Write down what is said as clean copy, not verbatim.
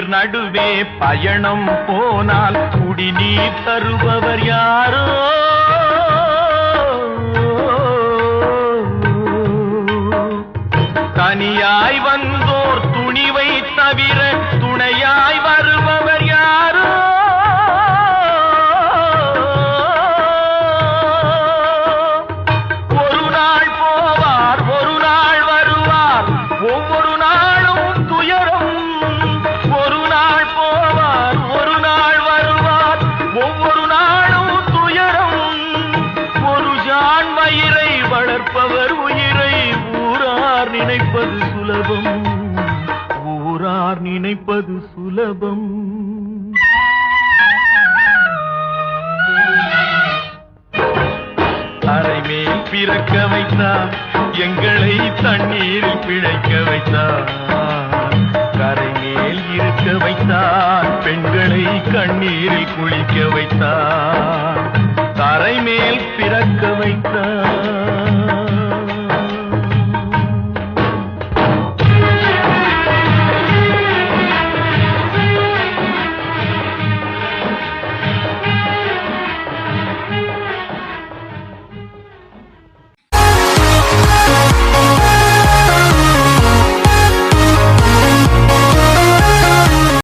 நீர் நடுவே பயணம் போனால் குடிநீர் தருபவர் யாரோ தனியாய் வந்தோர் துணிவை தவிர துணையாய் வருபவர் யாரோ ஒரு நாள் போவார் ஒரு நாள் வருவார் ஒவ்வொரு நாளும் துயரம் ஒரு நாள் போவார் ஒரு நாள் வருவார் ஒவ்வொரு நாளும் துயரம் ஒரு ஜான் வயிறை வளர்ப்பவர் உயிரை ஊரார் நினைப்பது சுலபம் ஊரார் நினைப்பது சுலபம் அரைமேல் பிறக்க வைத்தார் எங்களை தண்ணீரில் பிழைக்க வைத்தார் கரைமேல் இருக்க வைத்தார் பெண்களை கண்ணீரில் குளிக்க வைத்தார் தரைமேல் பிறக்க வைத்தார்